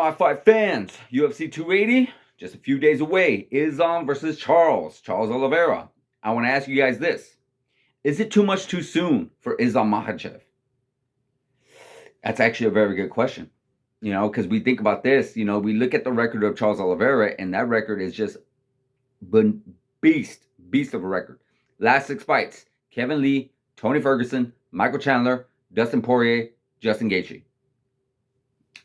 my fight fans? UFC 280, just a few days away. Islam versus Charles Oliveira. I want to ask you guys this. Is it too much too soon for Islam Makhachev? That's actually a very good question. Because we think about this, we look at the record of Charles Oliveira, and that record is just beast of a record. Last 6 fights: Kevin Lee, Tony Ferguson, Michael Chandler, Dustin Poirier, Justin Gaethje.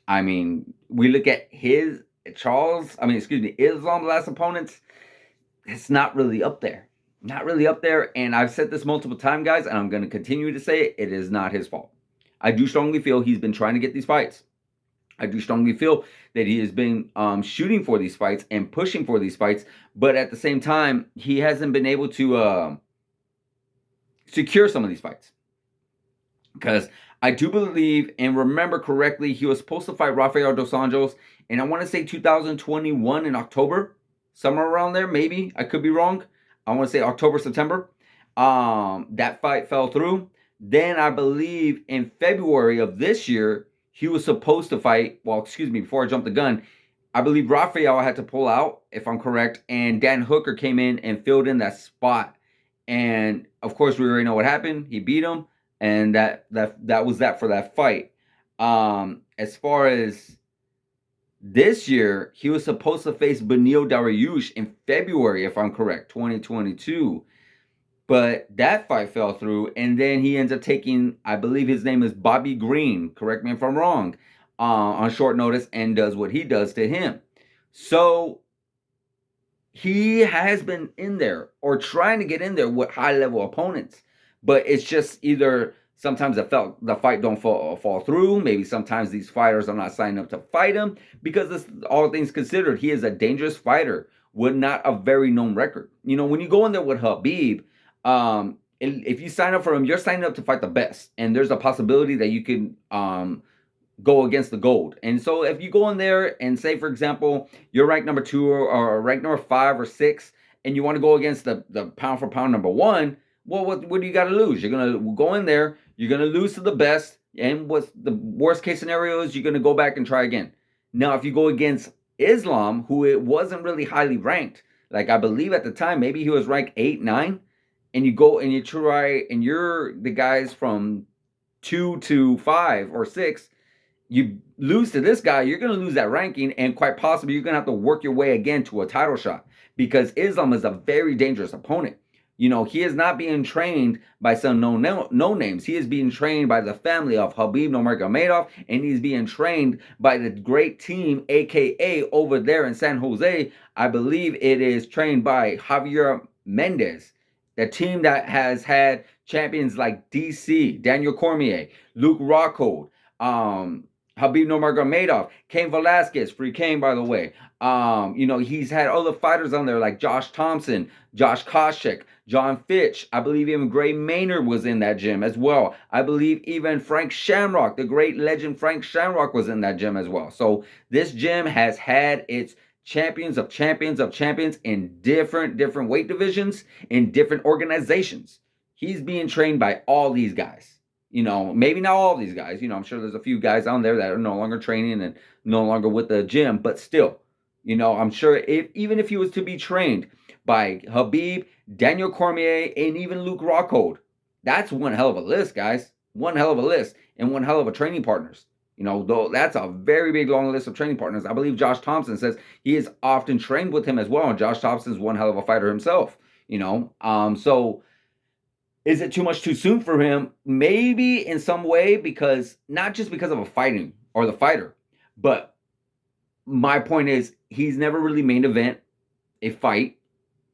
I mean, we look at Islam's last opponents. It's not really up there. Not really up there. And I've said this multiple times, guys, and I'm going to continue to say it is not his fault. I do strongly feel he's been trying to get these fights. I do strongly feel that he has been shooting for these fights and pushing for these fights. But at the same time, he hasn't been able to secure some of these fights. Because I do believe and remember correctly, he was supposed to fight Rafael dos Anjos, and I want to say 2021 in October, somewhere around there, maybe. I could be wrong. I want to say October, September. That fight fell through. Then I believe in February of this year, he was supposed to fight, before I jumped the gun, I believe Rafael had to pull out, if I'm correct, and Dan Hooker came in and filled in that spot. And, of course, we already know what happened. He beat him. And that was that for that fight. As far as this year, he was supposed to face Beneil Dariush in February, if I'm correct, 2022. But that fight fell through, and then he ends up taking, I believe his name is Bobby Green, correct me if I'm wrong, on short notice, and does what he does to him. So he has been in there or trying to get in there with high-level opponents. But it's just either sometimes the fight don't fall through. Maybe sometimes these fighters are not signing up to fight him because this, all things considered, he is a dangerous fighter with not a very known record. When you go in there with Khabib, if you sign up for him, you're signing up to fight the best. And there's a possibility that you can go against the gold. And so if you go in there and say, for example, you're ranked number 2 or ranked number 5 or 6, and you want to go against the pound for pound number 1, well, what do you got to lose? You're going to go in there, you're going to lose to the best, and what's the worst case scenario is you're going to go back and try again. Now, if you go against Islam, who it wasn't really highly ranked, like I believe at the time, maybe he was ranked 8, 9, and you go and you try, and you're the guys from 2 to 5 or 6, you lose to this guy, you're going to lose that ranking, and quite possibly you're going to have to work your way again to a title shot because Islam is a very dangerous opponent. He is not being trained by some no names. He is being trained by the family of Khabib Nurmagomedov, and he's being trained by the great team, aka over there in San Jose. I believe it is trained by Javier Mendez, the team that has had champions like DC, Daniel Cormier, Luke Rockhold, Khabib Nurmagomedov, Cain Velasquez, free Cain, by the way. He's had other fighters on there like Josh Thompson, Josh Koscheck, John Fitch. I believe even Gray Maynard was in that gym as well. I believe even Frank Shamrock, the great legend Frank Shamrock, was in that gym as well. So this gym has had its champions of champions of champions in different weight divisions, in different organizations. He's being trained by all these guys. Maybe not all these guys. I'm sure there's a few guys on there that are no longer training and no longer with the gym, but still, I'm sure even if he was to be trained by Khabib, Daniel Cormier, and even Luke Rockhold, that's one hell of a list, guys. One hell of a list and one hell of a training partners. Though that's a very big long list of training partners. I believe Josh Thompson says he is often trained with him as well, and Josh Thompson's one hell of a fighter himself. So is it too much too soon for him? Maybe in some way, because not just because of a fighting or the fighter, but my point is he's never really main event a fight,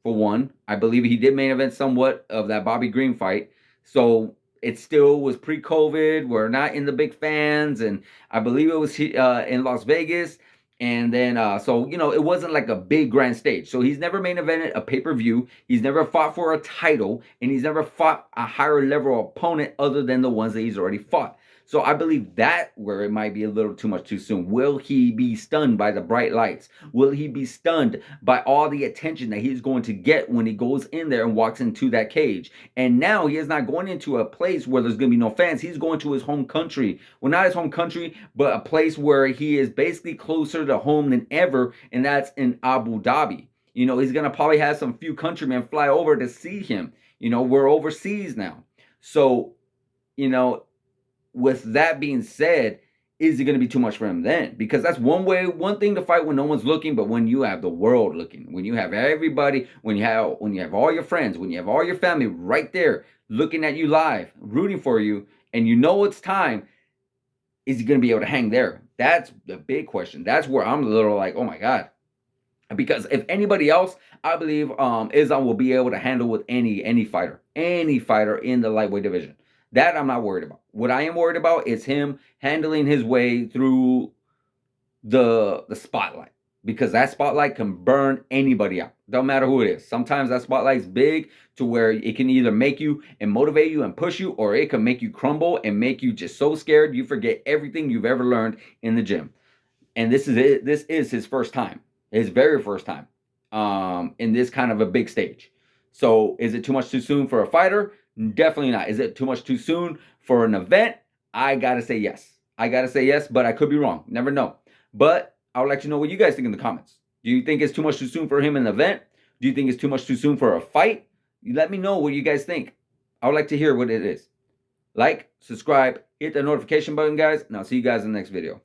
for one. I believe he did main event somewhat of that Bobby Green fight. So it still was pre-COVID. We're not in the big fans. And I believe it was in Las Vegas. And then, it wasn't like a big grand stage. So he's never main evented a pay-per-view. He's never fought for a title. And he's never fought a higher level opponent other than the ones that he's already fought. So I believe that where it might be a little too much too soon. Will he be stunned by the bright lights? Will he be stunned by all the attention that he's going to get when he goes in there and walks into that cage? And now he is not going into a place where there's going to be no fans. He's going to his home country. Well, not his home country, but a place where he is basically closer to home than ever, and that's in Abu Dhabi. You know, he's going to probably have some few countrymen fly over to see him. You know, we're overseas now. So, you know, with that being said, is it going to be too much for him then? Because that's one thing to fight when no one's looking, but when you have the world looking, when you have everybody, when you have all your friends, when you have all your family right there looking at you live, rooting for you, and you know it's time, is he going to be able to hang there? That's the big question. That's where I'm a little like, oh my God. Because if anybody else, I believe Islam will be able to handle with any fighter in the lightweight division. That I'm not worried about. What I am worried about is him handling his way through the spotlight, because that spotlight can burn anybody out. Don't matter who it is. Sometimes that spotlight is big to where it can either make you and motivate you and push you, or it can make you crumble and make you just so scared you forget everything you've ever learned in the gym. And this is it. This is his first time, his very first time in this kind of a big stage. So is it too much too soon for a fighter? Definitely not. Is it too much too soon for an event? I gotta say yes. But I could be wrong. Never know. But I would like to know what you guys think in the comments. Do you think it's too much too soon for him in an event? Do you think it's too much too soon for a fight? Let me know what you guys think. I would like to hear what it is. Like, subscribe, hit the notification button, guys, and I'll see you guys in the next video.